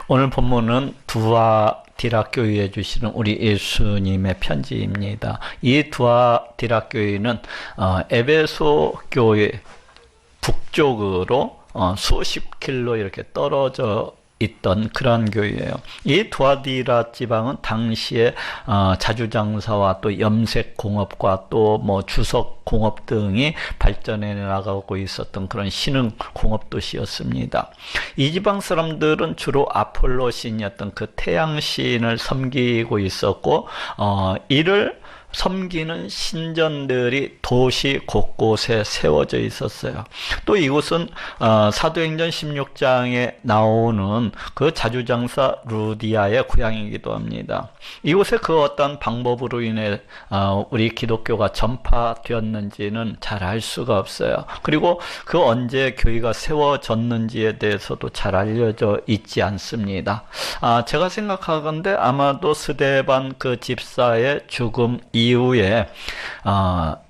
오늘 본문은 두아디라 교회에 주시는 우리 예수님의 편지입니다. 이 두아디라 교회는 에베소 교회 북쪽으로 수십 킬로 이렇게 떨어져 있던 그러한 교회예요. 이 두아디라 지방은 당시에 자주장사와 또 염색공업과 또 주석공업 등이 발전해 나가고 있었던 그런 신흥공업 도시였습니다. 이 지방 사람들은 주로 아폴로 신이었던 그 태양신을 섬기고 있었고 이를 섬기는 신전들이 도시 곳곳에 세워져 있었어요. 또 이곳은 사도행전 16장에 나오는 그 자주장사 루디아의 고향이기도 합니다. 이곳에 그 어떤 방법으로 인해 우리 기독교가 전파되었는지는 잘 알 수가 없어요. 그리고 그 언제 교회가 세워졌는지에 대해서도 잘 알려져 있지 않습니다. 제가 생각하건대 아마도 스데반 그 집사의 죽음 이후에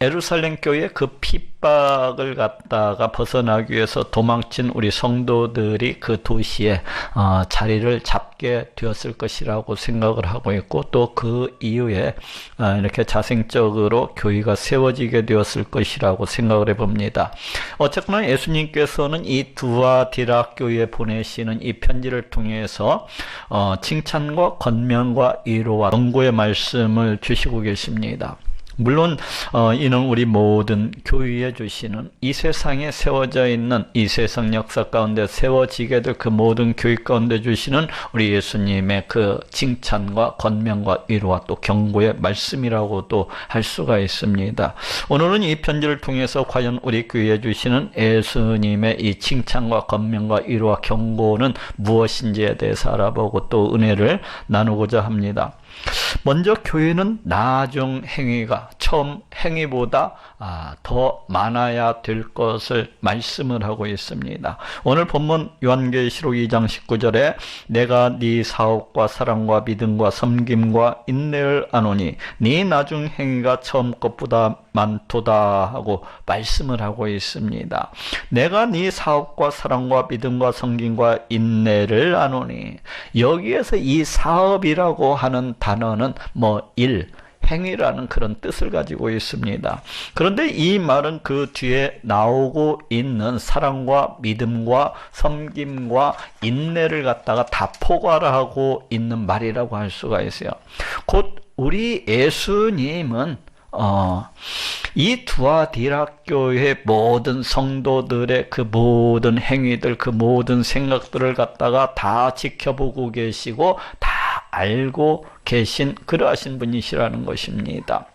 예루살렘 교회 그 핍박을 갖다가 벗어나기 위해서 도망친 우리 성도들이 그 도시에 자리를 잡게 되었을 것이라고 생각을 하고 있고, 또 그 이후에 이렇게 자생적으로 교회가 세워지게 되었을 것이라고 생각을 해봅니다. 어쨌거나 예수님께서는 이 두아디라 교회에 보내시는 이 편지를 통해서 칭찬과 권면과 위로와 경고의 말씀을 주시고 계십니다. 물론 이는 우리 모든 교회에 주시는, 이 세상에 세워져 있는 이 세상 역사 가운데 세워지게 될 그 모든 교회 가운데 주시는 우리 예수님의 그 칭찬과 권면과 위로와 또 경고의 말씀이라고도 할 수가 있습니다. 오늘은 이 편지를 통해서 과연 우리 교회에 주시는 예수님의 이 칭찬과 권면과 위로와 경고는 무엇인지에 대해서 알아보고 또 은혜를 나누고자 합니다. 먼저 교회는 나중 행위가 처음 행위보다 더 많아야 될 것을 말씀을 하고 있습니다. 오늘 본문 요한계시록 2장 19절에 내가 네 사업과 사랑과 믿음과 섬김과 인내를 아노니 네 나중 행위가 처음 것보다 많도다 하고 말씀을 하고 있습니다. 내가 네 사업과 사랑과 믿음과 섬김과 인내를 아노니, 여기에서 이 사업이라고 하는 단어는 일, 행위라는 그런 뜻을 가지고 있습니다. 그런데 이 말은 그 뒤에 나오고 있는 사랑과 믿음과 섬김과 인내를 갖다가 다 포괄하고 있는 말이라고 할 수가 있어요. 곧 우리 예수님은 이 두아디라 교회의 모든 성도들의 그 모든 행위들, 그 모든 생각들을 갖다가 다 지켜보고 계시고 다 알고 계신 그러하신 분이시라는 것입니다.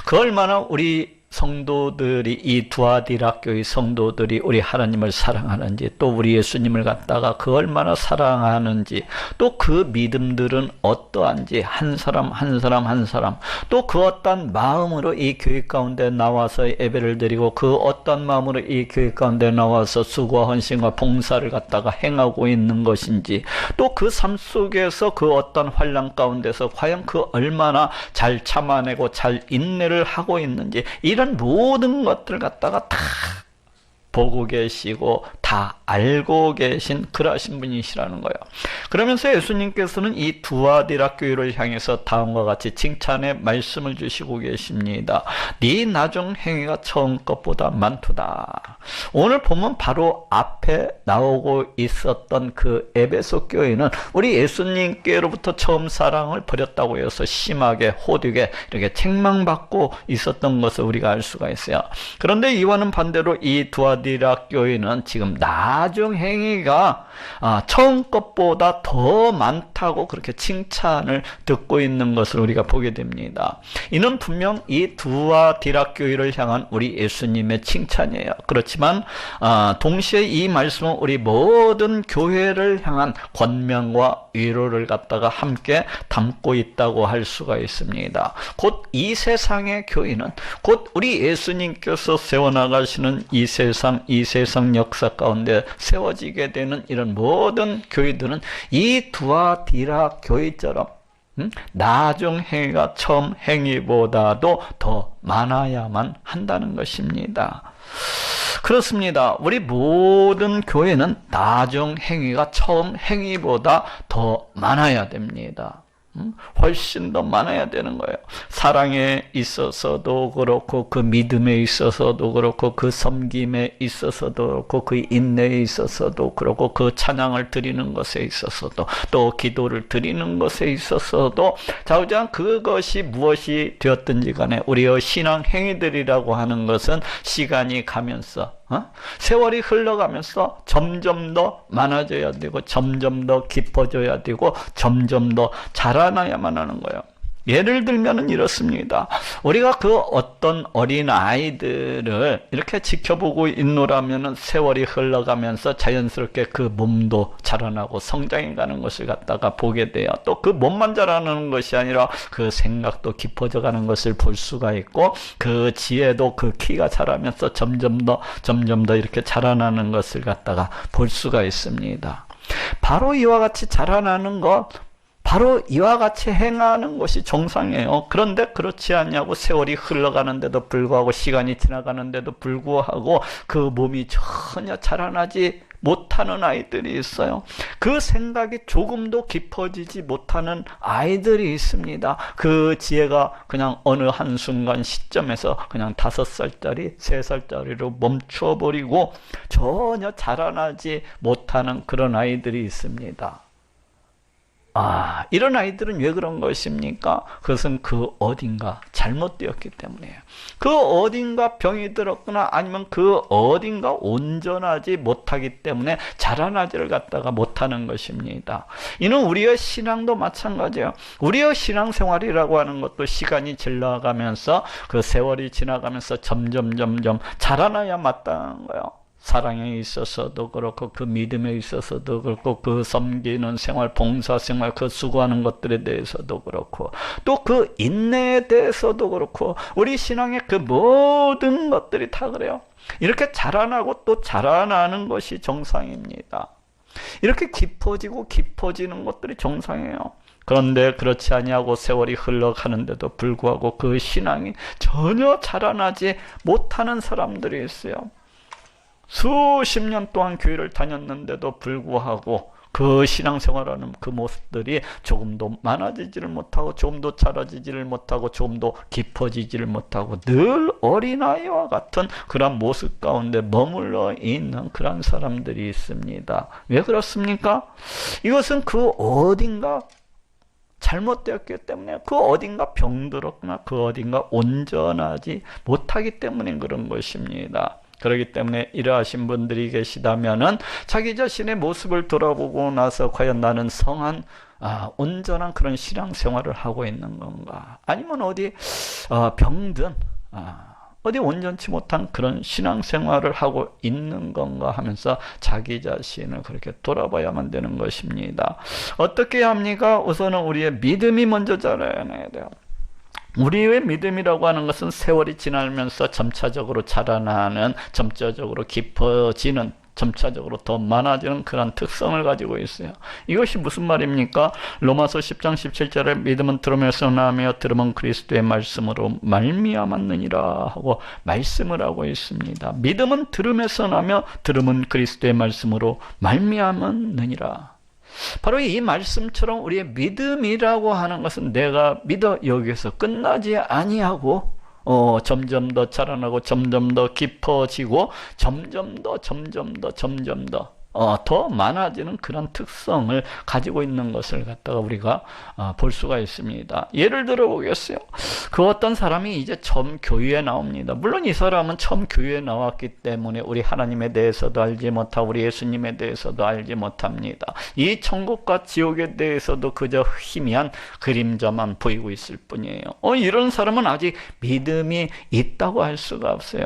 그 얼마나 우리 성도들이, 이 두아디라 교회 성도들이 우리 하나님을 사랑하는지, 또 우리 예수님을 갖다가 그 얼마나 사랑하는지, 또 그 믿음들은 어떠한지 한 사람 한 사람 한 사람, 또 그 어떤 마음으로 이 교회 가운데 나와서 예배를 드리고 그 어떤 마음으로 이 교회 가운데 나와서 수고와 헌신과 봉사를 갖다가 행하고 있는 것인지, 또 그 삶 속에서 그 어떤 환난 가운데서 과연 그 얼마나 잘 참아내고 잘 인내를 하고 있는지, 이런 모든 것들 갖다가 다 보고 계시고 다 알고 계신 그러하신 분이시라는 거예요. 그러면서 예수님께서는 이 두아디라 교회를 향해서 다음과 같이 칭찬의 말씀을 주시고 계십니다. 네 나중 행위가 처음 것보다 많도다. 오늘 보면 바로 앞에 나오고 있었던 그 에베소 교회는 우리 예수님께로부터 처음 사랑을 버렸다고 해서 심하게 호되게 이렇게 책망받고 있었던 것을 우리가 알 수가 있어요. 그런데 이와는 반대로 이 두아디라 교회는 지금 나중 행위가 처음 것보다 더 많다고 그렇게 칭찬을 듣고 있는 것을 우리가 보게 됩니다. 이는 분명 이 두아디라 교회를 향한 우리 예수님의 칭찬이에요. 그렇지만 동시에 이 말씀은 우리 모든 교회를 향한 권면과 위로를 갖다가 함께 담고 있다고 할 수가 있습니다. 곧 이 세상의 교회는 곧 우리 예수님께서 세워나가시는 이 세상 역사 가운데 세워지게 되는 이런 모든 교회들은 이 두아디라 교회처럼 나중 행위가 처음 행위보다도 더 많아야만 한다는 것입니다. 그렇습니다. 우리 모든 교회는 나중 행위가 처음 행위보다 더 많아야 됩니다. 훨씬 더 많아야 되는 거예요. 사랑에 있어서도 그렇고, 그 믿음에 있어서도 그렇고, 그 섬김에 있어서도 그렇고, 그 인내에 있어서도 그렇고, 그 찬양을 드리는 것에 있어서도, 또 기도를 드리는 것에 있어서도, 자우장 그것이 무엇이 되었든지 간에 우리의 신앙 행위들이라고 하는 것은 시간이 가면서 세월이 흘러가면서 점점 더 많아져야 되고, 점점 더 깊어져야 되고, 점점 더 자라나야만 하는 거예요. 예를 들면은 이렇습니다. 우리가 그 어떤 어린 아이들을 이렇게 지켜보고 있노라면은 세월이 흘러가면서 자연스럽게 그 몸도 자라나고 성장해 가는 것을 갖다가 보게 돼요. 또 그 몸만 자라나는 것이 아니라 그 생각도 깊어져 가는 것을 볼 수가 있고, 그 지혜도 그 키가 자라면서 점점 더 이렇게 자라나는 것을 갖다가 볼 수가 있습니다. 바로 이와 같이 자라나는 것, 바로 이와 같이 행하는 것이 정상이에요. 그런데 그렇지 않냐고 세월이 흘러가는데도 불구하고, 시간이 지나가는데도 불구하고 그 몸이 전혀 자라나지 못하는 아이들이 있어요. 그 생각이 조금도 깊어지지 못하는 아이들이 있습니다. 그 지혜가 그냥 어느 한순간 시점에서 그냥 5살짜리, 3살짜리로 멈춰버리고 전혀 자라나지 못하는 그런 아이들이 있습니다. 이런 아이들은 왜 그런 것입니까? 그것은 그 어딘가 잘못되었기 때문이에요. 그 어딘가 병이 들었거나 아니면 그 어딘가 온전하지 못하기 때문에 자라나지를 갖다가 못하는 것입니다. 이는 우리의 신앙도 마찬가지예요. 우리의 신앙생활이라고 하는 것도 시간이 지나가면서, 그 세월이 지나가면서 점점 자라나야 마땅한 거예요. 사랑에 있어서도 그렇고, 그 믿음에 있어서도 그렇고, 그 섬기는 생활, 봉사 생활, 그 수고하는 것들에 대해서도 그렇고, 또 그 인내에 대해서도 그렇고, 우리 신앙의 그 모든 것들이 다 그래요. 이렇게 자라나고 또 자라나는 것이 정상입니다. 이렇게 깊어지는 것들이 정상이에요. 그런데 그렇지 아니하고 세월이 흘러가는데도 불구하고 그 신앙이 전혀 자라나지 못하는 사람들이 있어요. 수십 년 동안 교회를 다녔는데도 불구하고 그 신앙생활하는 그 모습들이 조금도 많아지지를 못하고, 조금도 자라지지를 못하고, 조금도 깊어지지를 못하고, 늘 어린아이와 같은 그런 모습 가운데 머물러 있는 그런 사람들이 있습니다. 왜 그렇습니까? 이것은 그 어딘가 잘못되었기 때문에, 그 어딘가 병들었거나 그 어딘가 온전하지 못하기 때문에 그런 것입니다. 그렇기 때문에 이러하신 분들이 계시다면은 자기 자신의 모습을 돌아보고 나서 과연 나는 성한 온전한 그런 신앙생활을 하고 있는 건가, 아니면 어디 병든 어디 온전치 못한 그런 신앙생활을 하고 있는 건가 하면서 자기 자신을 그렇게 돌아봐야만 되는 것입니다. 어떻게 합니까? 우선은 우리의 믿음이 먼저 자라야 돼요. 우리의 믿음이라고 하는 것은 세월이 지나면서 점차적으로 자라나는, 점차적으로 깊어지는, 점차적으로 더 많아지는 그런 특성을 가지고 있어요. 이것이 무슨 말입니까? 로마서 10장 17절에 믿음은 들으면서 나며 들음은 그리스도의 말씀으로 말미암았느니라 하고 말씀을 하고 있습니다. 믿음은 들으면서 나며 들음은 그리스도의 말씀으로 말미암았느니라. 바로 이 말씀처럼 우리의 믿음이라고 하는 것은 내가 믿어 여기서 끝나지 아니하고 점점 더 자라나고, 점점 더 깊어지고, 점점 더 더 많아지는 그런 특성을 가지고 있는 것을 갖다가 우리가 볼 수가 있습니다. 예를 들어 보겠어요. 그 어떤 사람이 이제 처음 교회에 나옵니다. 물론 이 사람은 처음 교회에 나왔기 때문에 우리 하나님에 대해서도 알지 못하고 우리 예수님에 대해서도 알지 못합니다. 이 천국과 지옥에 대해서도 그저 희미한 그림자만 보이고 있을 뿐이에요. 이런 사람은 아직 믿음이 있다고 할 수가 없어요.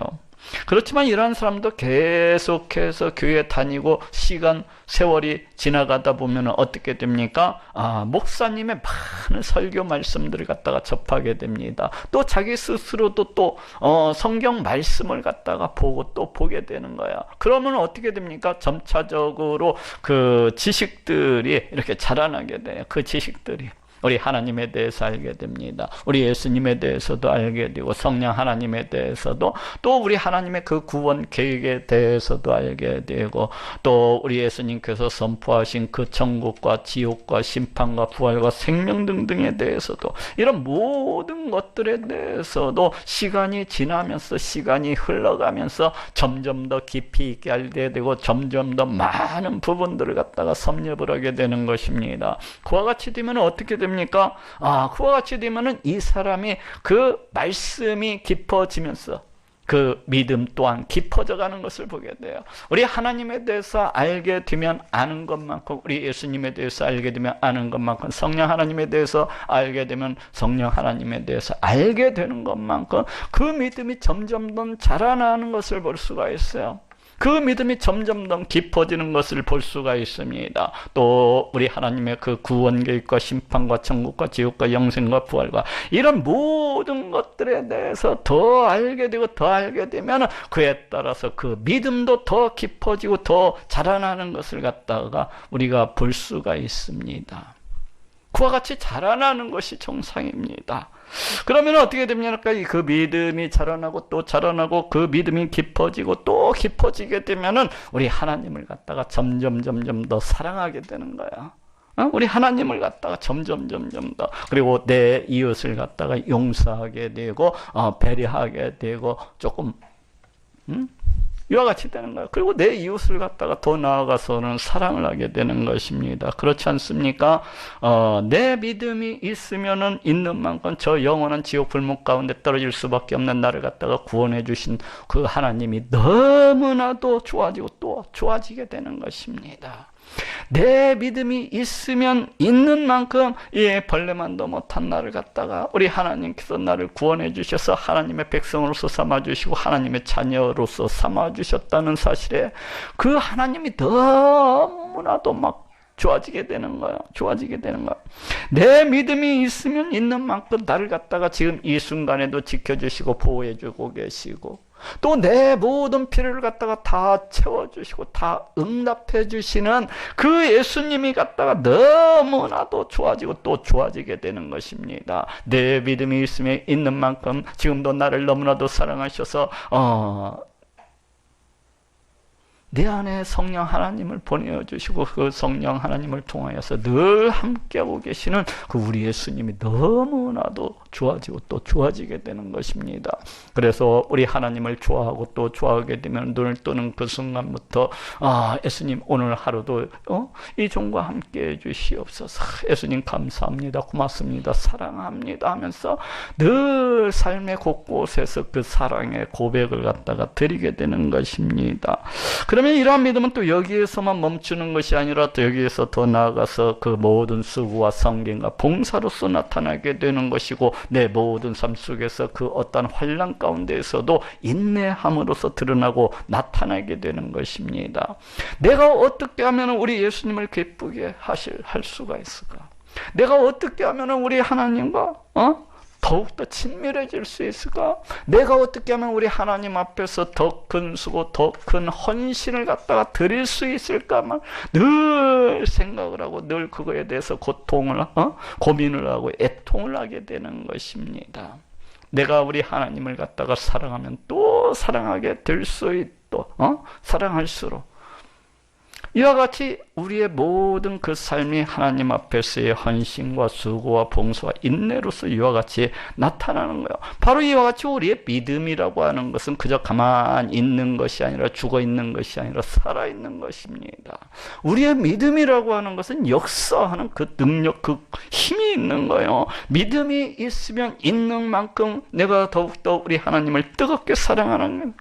그렇지만 이러한 사람도 계속해서 교회 다니고 세월이 지나가다 보면 어떻게 됩니까? 목사님의 많은 설교 말씀들을 갖다가 접하게 됩니다. 또 자기 스스로도 또 성경 말씀을 갖다가 보고 또 보게 되는 거야. 그러면 어떻게 됩니까? 점차적으로 그 지식들이 이렇게 자라나게 돼요. 그 지식들이. 우리 하나님에 대해서 알게 됩니다. 우리 예수님에 대해서도 알게 되고 성령 하나님에 대해서도 또 우리 하나님의 그 구원 계획에 대해서도 알게 되고 또 우리 예수님께서 선포하신 그 천국과 지옥과 심판과 부활과 생명 등등에 대해서도 이런 모든 것들에 대해서도 시간이 지나면서 시간이 흘러가면서 점점 더 깊이 있게 알게 되고 점점 더 많은 부분들을 갖다가 섭렵을 하게 되는 것입니다. 그와 같이 되면 어떻게 됩니까? 그와 같이 되면은 이 사람이 그 말씀이 깊어지면서 그 믿음 또한 깊어져 가는 것을 보게 돼요. 우리 하나님에 대해서 알게 되면 아는 것만큼, 우리 예수님에 대해서 알게 되면 아는 것만큼, 성령 하나님에 대해서 알게 되면 성령 하나님에 대해서 알게 되는 것만큼 그 믿음이 점점 더 자라나는 것을 볼 수가 있어요. 그 믿음이 점점 더 깊어지는 것을 볼 수가 있습니다. 또 우리 하나님의 그 구원 계획과 심판과 천국과 지옥과 영생과 부활과 이런 모든 것들에 대해서 더 알게 되고 더 알게 되면 그에 따라서 그 믿음도 더 깊어지고 더 자라나는 것을 갖다가 우리가 볼 수가 있습니다. 그와 같이 자라나는 것이 정상입니다. 그러면 어떻게 됩니까? 그 믿음이 자라나고 또 자라나고 그 믿음이 깊어지고 또 깊어지게 되면은 우리 하나님을 갖다가 점점 더 사랑하게 되는 거야. 우리 하나님을 갖다가 점점 더, 그리고 내 이웃을 갖다가 용서하게 되고 배려하게 되고 조금 이와 같이 되는 거예요. 그리고 내 이웃을 갖다가 더 나아가서는 사랑을 하게 되는 것입니다. 그렇지 않습니까? 내 믿음이 있으면은 있는 만큼 저 영원한 지옥 불목 가운데 떨어질 수밖에 없는 나를 갖다가 구원해 주신 그 하나님이 너무나도 좋아지고 또 좋아지게 되는 것입니다. 내 믿음이 있으면 있는 만큼 벌레만도 못한 나를 갖다가 우리 하나님께서 나를 구원해 주셔서 하나님의 백성으로서 삼아주시고 하나님의 자녀로서 삼아주셨다는 사실에 그 하나님이 너무나도 막 좋아지게 되는 거예요. 좋아지게 되는 거예요. 내 믿음이 있으면 있는 만큼 나를 갖다가 지금 이 순간에도 지켜주시고 보호해주고 계시고 또 내 모든 필요를 갖다가 다 채워주시고 다 응답해 주시는 그 예수님이 갖다가 너무나도 좋아지고 또 좋아지게 되는 것입니다. 내 믿음이 있으면 있는 만큼 지금도 나를 너무나도 사랑하셔서 내 안에 성령 하나님을 보내주시고 그 성령 하나님을 통하여서 늘 함께하고 계시는 그 우리 예수님이 너무나도 좋아지고 또 좋아지게 되는 것입니다. 그래서 우리 하나님을 좋아하고 또 좋아하게 되면 눈을 뜨는 그 순간부터 예수님 오늘 하루도 이 종과 함께해 주시옵소서. 예수님 감사합니다. 고맙습니다. 사랑합니다 하면서 늘 삶의 곳곳에서 그 사랑의 고백을 갖다가 드리게 되는 것입니다. 그러면 이러한 믿음은 또 여기에서만 멈추는 것이 아니라 또 여기에서 더 나아가서 그 모든 수고와 성경과 봉사로서 나타나게 되는 것이고 내 모든 삶 속에서 그 어떤 환난 가운데에서도 인내함으로써 드러나고 나타나게 되는 것입니다. 내가 어떻게 하면 우리 예수님을 기쁘게 할 수가 있을까? 내가 어떻게 하면 우리 하나님과 더욱더 친밀해질 수 있을까? 내가 어떻게 하면 우리 하나님 앞에서 더 큰 수고, 더 큰 헌신을 갖다가 드릴 수 있을까만 늘 생각을 하고 늘 그거에 대해서 고민을 하고 애통을 하게 되는 것입니다. 내가 우리 하나님을 갖다가 사랑하면 또 사랑하게 될 수 있도록 사랑할수록 이와 같이 우리의 모든 그 삶이 하나님 앞에서의 헌신과 수고와 봉사와 인내로서 이와 같이 나타나는 거예요. 바로 이와 같이 우리의 믿음이라고 하는 것은 그저 가만히 있는 것이 아니라 죽어 있는 것이 아니라 살아 있는 것입니다. 우리의 믿음이라고 하는 것은 역사하는 그 능력, 그 힘이 있는 거예요. 믿음이 있으면 있는 만큼 내가 더욱더 우리 하나님을 뜨겁게 사랑하는 거예요.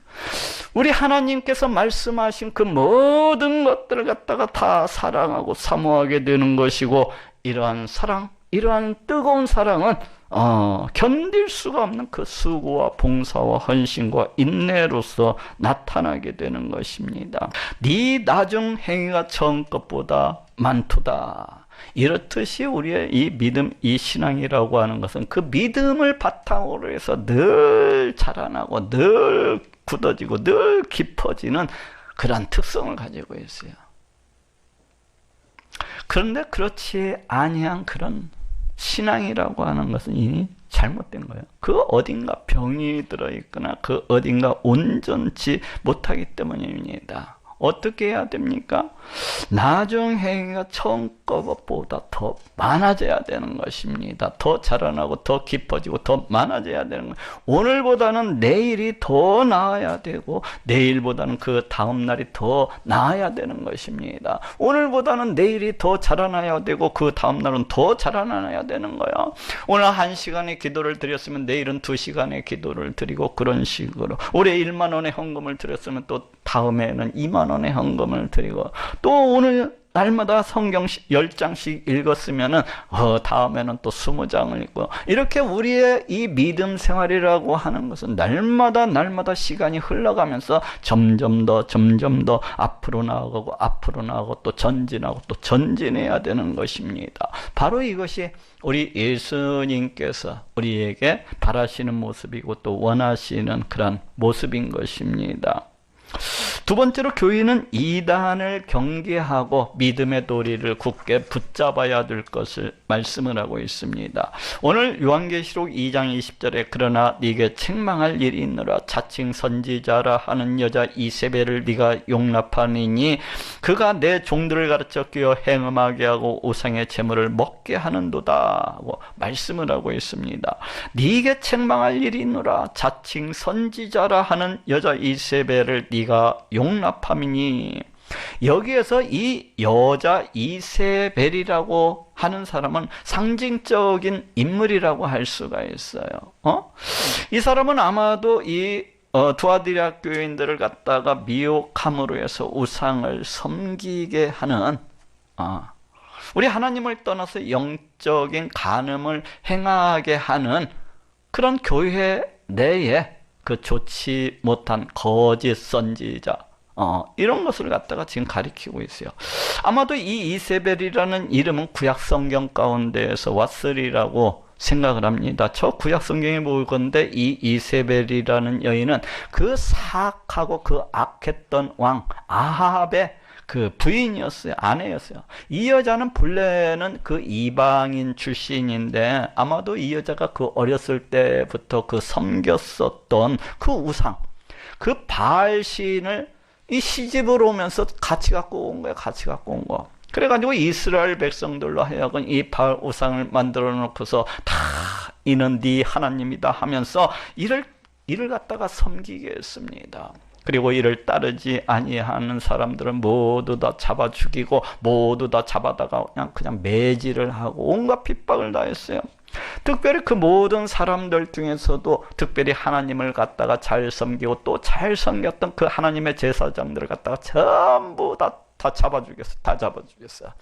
우리 하나님께서 말씀하신 그 모든 것들을 갖다가 다 사랑하고 사모하게 되는 것이고 이러한 사랑, 이러한 뜨거운 사랑은 견딜 수가 없는 그 수고와 봉사와 헌신과 인내로서 나타나게 되는 것입니다. 네 나중 행위가 처음 것보다 많도다. 이렇듯이 우리의 이 믿음, 이 신앙이라고 하는 것은 그 믿음을 바탕으로 해서 늘 자라나고 늘 굳어지고 늘 깊어지는 그런 특성을 가지고 있어요. 그런데 그렇지 아니한 그런 신앙이라고 하는 것은 이미 잘못된 거예요. 그 어딘가 병이 들어있거나 그 어딘가 온전치 못하기 때문입니다. 어떻게 해야 됩니까? 나중 행위가 처음 것보다 더 많아져야 되는 것입니다. 더 자라나고 더 깊어지고 더 많아져야 되는 거예요. 오늘보다는 내일이 더 나아야 되고 내일보다는 그 다음 날이 더 나아야 되는 것입니다. 오늘보다는 내일이 더 자라나야 되고 그 다음 날은 더 자라나야 되는 거예요. 오늘 1시간의 기도를 드렸으면 내일은 2시간의 기도를 드리고 그런 식으로 올해 1만 원의 헌금을 드렸으면 또 다음에는 2만 원의 헌금을 드리고 또 오늘 날마다 성경 10장씩 읽었으면은 다음에는 또 20장을 읽고 이렇게 우리의 이 믿음 생활이라고 하는 것은 날마다 시간이 흘러가면서 점점 더 앞으로 나아가고 또 전진하고 또 전진해야 되는 것입니다. 바로 이것이 우리 예수님께서 우리에게 바라시는 모습이고 또 원하시는 그런 모습인 것입니다. 두 번째로 교회는 이단을 경계하고 믿음의 도리를 굳게 붙잡아야 될 것을 말씀을 하고 있습니다. 오늘 요한계시록 2장 20절에 그러나 네게 책망할 일이 있노라 자칭 선지자라 하는 여자 이세벨을 네가 용납하니니 그가 내 종들을 가르쳐 끼어 행음하게 하고 우상의 제물을 먹게 하는도다 하고 말씀을 하고 있습니다. 네게 책망할 일이 있노라 자칭 선지자라 하는 여자 이세벨을 네가 용납함이니 여기에서 이 여자 이세벨이라고 하는 사람은 상징적인 인물이라고 할 수가 있어요. 이 사람은 아마도 이 두아디라 교인들을 갖다가 미혹함으로 해서 우상을 섬기게 하는 우리 하나님을 떠나서 영적인 간음을 행하게 하는 그런 교회 내에 그 좋지 못한 거짓 선지자 이런 것을 갖다가 지금 가리키고 있어요. 아마도 이 이세벨이라는 이름은 구약 성경 가운데에서 왔으리라고 생각을 합니다. 저 구약 성경에 보건대 이 이세벨이라는 여인은 그 사악하고 그 악했던 왕 아합의 그 부인이었어요. 아내였어요. 이 여자는 본래는 그 이방인 출신인데 아마도 이 여자가 그 어렸을 때부터 그 섬겼었던 그 우상, 그 바알신을 이 시집으로 오면서 같이 갖고 온 거예요. 같이 갖고 온 거. 그래가지고 이스라엘 백성들로 하여금 이 바알 우상을 만들어 놓고서 다 이는 네 하나님이다 하면서 이를 갖다가 섬기게 했습니다. 그리고 이를 따르지 아니하는 사람들은 모두 다 잡아 죽이고 모두 다 잡아다가 그냥 매질을 하고 온갖 핍박을 다 했어요. 특별히 그 모든 사람들 중에서도 특별히 하나님을 갖다가 잘 섬기고 또 잘 섬겼던 그 하나님의 제사장들을 갖다가 전부 다 잡아 죽였어요.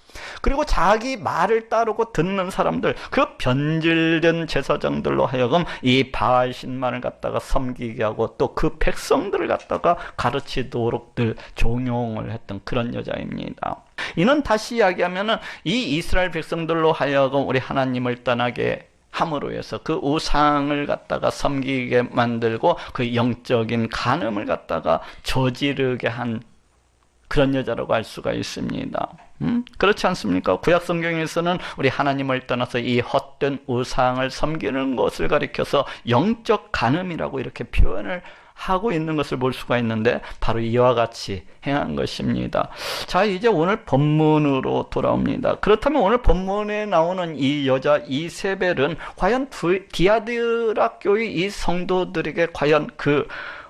그리고 자기 말을 따르고 듣는 사람들, 그 변질된 제사장들로 하여금 이 바알신만을 갖다가 섬기게 하고 또 그 백성들을 갖다가 가르치도록 늘 종용을 했던 그런 여자입니다. 이는 다시 이야기하면은 이 이스라엘 백성들로 하여금 우리 하나님을 떠나게 함으로 해서 그 우상을 갖다가 섬기게 만들고 그 영적인 간음을 갖다가 저지르게 한 그런 여자라고 할 수가 있습니다. 그렇지 않습니까? 구약 성경에서는 우리 하나님을 떠나서 이 헛된 우상을 섬기는 것을 가리켜서 영적 간음이라고 이렇게 표현을 하고 있는 것을 볼 수가 있는데 바로 이와 같이 행한 것입니다. 자, 이제 오늘 본문으로 돌아옵니다. 그렇다면 오늘 본문에 나오는 이 여자 이세벨은 과연 디아드라 교회 이 성도들에게 과연 그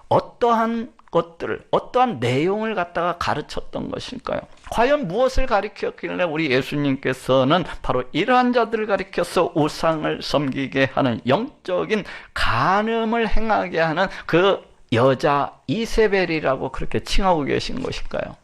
어떠한 내용을 갖다가 가르쳤던 것일까요? 과연 무엇을 가르쳤길래 우리 예수님께서는 바로 이러한 자들을 가리켜서 우상을 섬기게 하는 영적인 간음을 행하게 하는 그 여자 이세벨이라고 그렇게 칭하고 계신 것일까요?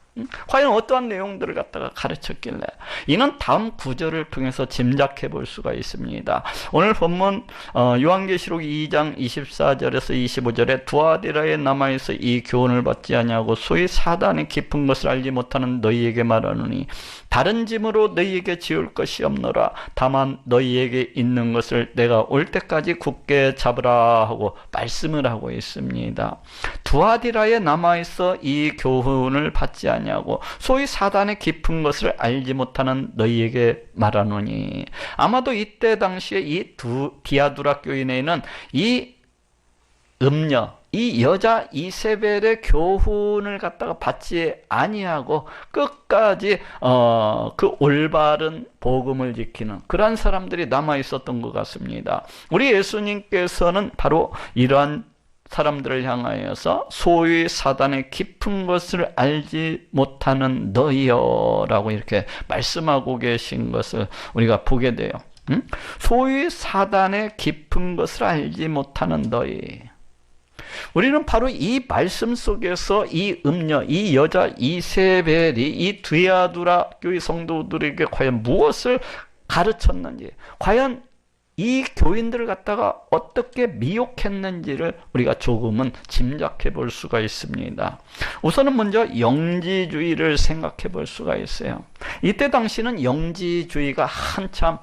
과연 어떠한 내용들을 갖다가 가르쳤길래 이는 다음 구절을 통해서 짐작해 볼 수가 있습니다. 오늘 본문 요한계시록 2장 24절에서 25절에 두아디라에 남아있어 이 교훈을 받지 아니하고 소위 사단의 깊은 것을 알지 못하는 너희에게 말하노니 다른 짐으로 너희에게 지을 것이 없노라. 다만 너희에게 있는 것을 내가 올 때까지 굳게 잡으라 하고 말씀을 하고 있습니다. 두아디라에 남아있어 이 교훈을 받지 아니하고 아니하고 소위 사단의 깊은 것을 알지 못하는 너희에게 말하노니. 아마도 이때 당시에 이 디아두라 교인에는 이 음녀, 이 여자 이세벨의 교훈을 갖다가 받지 아니하고 끝까지 그 올바른 복음을 지키는 그러한 사람들이 남아 있었던 것 같습니다. 우리 예수님께서는 바로 이러한 사람들을 향하여서 소위 사단의 깊은 것을 알지 못하는 너희여 라고 이렇게 말씀하고 계신 것을 우리가 보게 돼요. 소위 사단의 깊은 것을 알지 못하는 너희. 우리는 바로 이 말씀 속에서 이 음녀, 이 여자 이세벨이 이 디아두라 교회 성도들에게 과연 무엇을 가르쳤는지, 과연 이 교인들을 갖다가 어떻게 미혹했는지를 우리가 조금은 짐작해 볼 수가 있습니다. 우선은 먼저 영지주의를 생각해 볼 수가 있어요. 이때 당시는 영지주의가 한참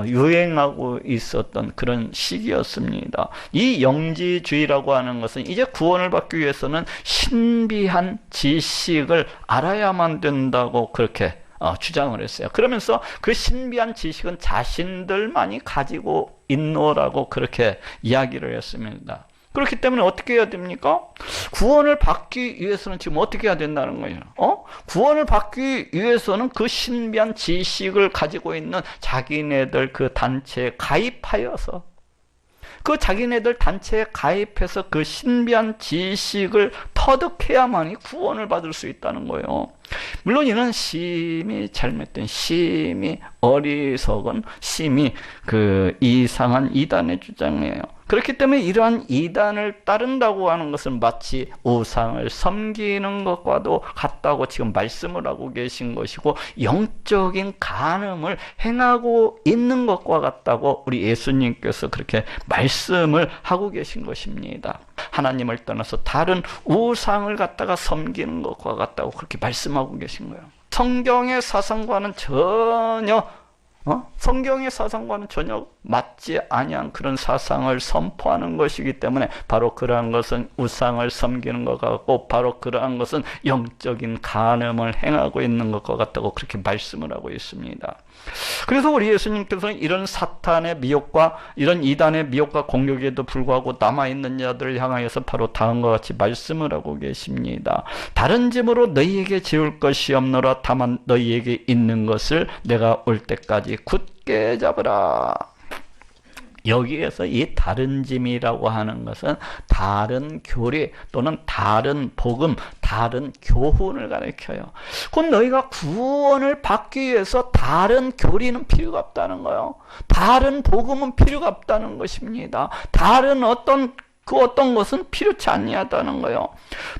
유행하고 있었던 그런 시기였습니다. 이 영지주의라고 하는 것은 이제 구원을 받기 위해서는 신비한 지식을 알아야만 된다고 그렇게 주장을 했어요. 그러면서 그 신비한 지식은 자신들만이 가지고 있노라고 그렇게 이야기를 했습니다. 그렇기 때문에 어떻게 해야 됩니까? 구원을 받기 위해서는 지금 어떻게 해야 된다는 거예요? 구원을 받기 위해서는 그 신비한 지식을 가지고 있는 자기네들 그 단체에 가입하여서 그 자기네들 단체에 가입해서 그 신비한 지식을 터득해야만이 구원을 받을 수 있다는 거예요. 물론 이는 심히 잘못된, 심히 어리석은, 심히 그 이상한 이단의 주장이에요. 그렇기 때문에 이러한 이단을 따른다고 하는 것은 마치 우상을 섬기는 것과도 같다고 지금 말씀을 하고 계신 것이고, 영적인 간음을 행하고 있는 것과 같다고 우리 예수님께서 그렇게 말씀을 하고 계신 것입니다. 하나님을 떠나서 다른 우상을 갖다가 섬기는 것과 같다고 그렇게 말씀하고 계신 거예요. 성경의 사상과는 전혀 성경의 사상과는 전혀 맞지 아니한 그런 사상을 선포하는 것이기 때문에 바로 그러한 것은 우상을 섬기는 것 같고, 바로 그러한 것은 영적인 간음을 행하고 있는 것과 같다고 그렇게 말씀을 하고 있습니다. 그래서 우리 예수님께서는 이런 사탄의 미혹과 이런 이단의 미혹과 공격에도 불구하고 남아있는 자들을 향하여서 바로 다음과 같이 말씀을 하고 계십니다. 다른 짐으로 너희에게 지울 것이 없노라. 다만 너희에게 있는 것을 내가 올 때까지 굳게 잡으라. 여기에서 이 다른 짐이라고 하는 것은 다른 교리 또는 다른 복음, 다른 교훈을 가리켜요. 곧 너희가 구원을 받기 위해서 다른 교리는 필요가 없다는 거예요. 다른 복음은 필요가 없다는 것입니다. 다른 어떤 것은 필요치 아니하다는 거예요.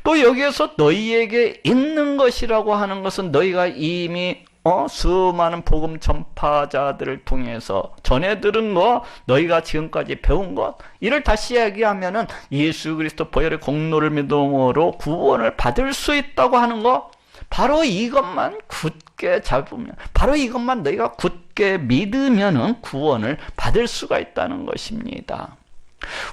또 여기에서 너희에게 있는 것이라고 하는 것은 너희가 이미 수많은 복음 전파자들을 통해서 전해 들은 것, 너희가 지금까지 배운 것, 이를 다시 이야기하면은 예수 그리스도 보혈의 공로를 믿음으로 구원을 받을 수 있다고 하는 것, 바로 이것만 굳게 잡으면, 바로 이것만 너희가 굳게 믿으면은 구원을 받을 수가 있다는 것입니다.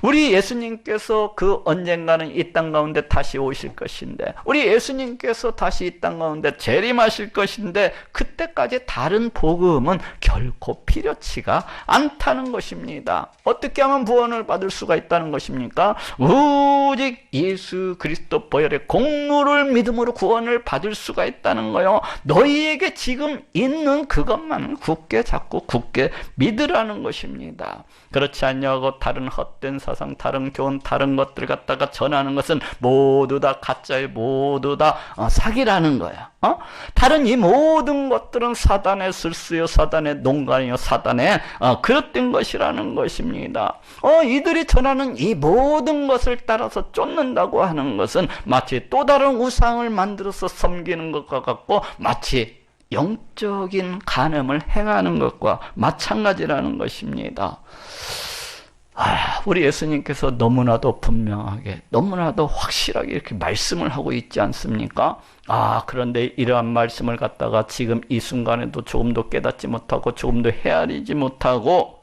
우리 예수님께서 그 언젠가는 이 땅 가운데 다시 오실 것인데, 우리 예수님께서 다시 이 땅 가운데 재림하실 것인데, 그때까지 다른 복음은 결코 필요치가 않다는 것입니다. 어떻게 하면 구원을 받을 수가 있다는 것입니까? 오직 예수 그리스도 보혈의 공로를 믿음으로 구원을 받을 수가 있다는 거요. 너희에게 지금 있는 그것만 굳게 잡고 굳게 믿으라는 것입니다. 그렇지 않냐고 다른 헛된 사상, 다른 교훈, 다른 것들 갖다가 전하는 것은 모두 다 가짜예요. 모두 다 사기라는 거야. 다른 이 모든 것들은 사단의 술수요, 사단의 농간이요, 사단의 그릇된 것이라는 것입니다. 이들이 전하는 이 모든 것을 따라서 쫓는다고 하는 것은 마치 또 다른 우상을 만들어서 섬기는 것과 같고, 마치 영적인 간음을 행하는 것과 마찬가지라는 것입니다. 우리 예수님께서 너무나도 분명하게, 너무나도 확실하게 이렇게 말씀을 하고 있지 않습니까? 그런데 이러한 말씀을 갖다가 지금 이 순간에도 조금도 깨닫지 못하고 조금도 헤아리지 못하고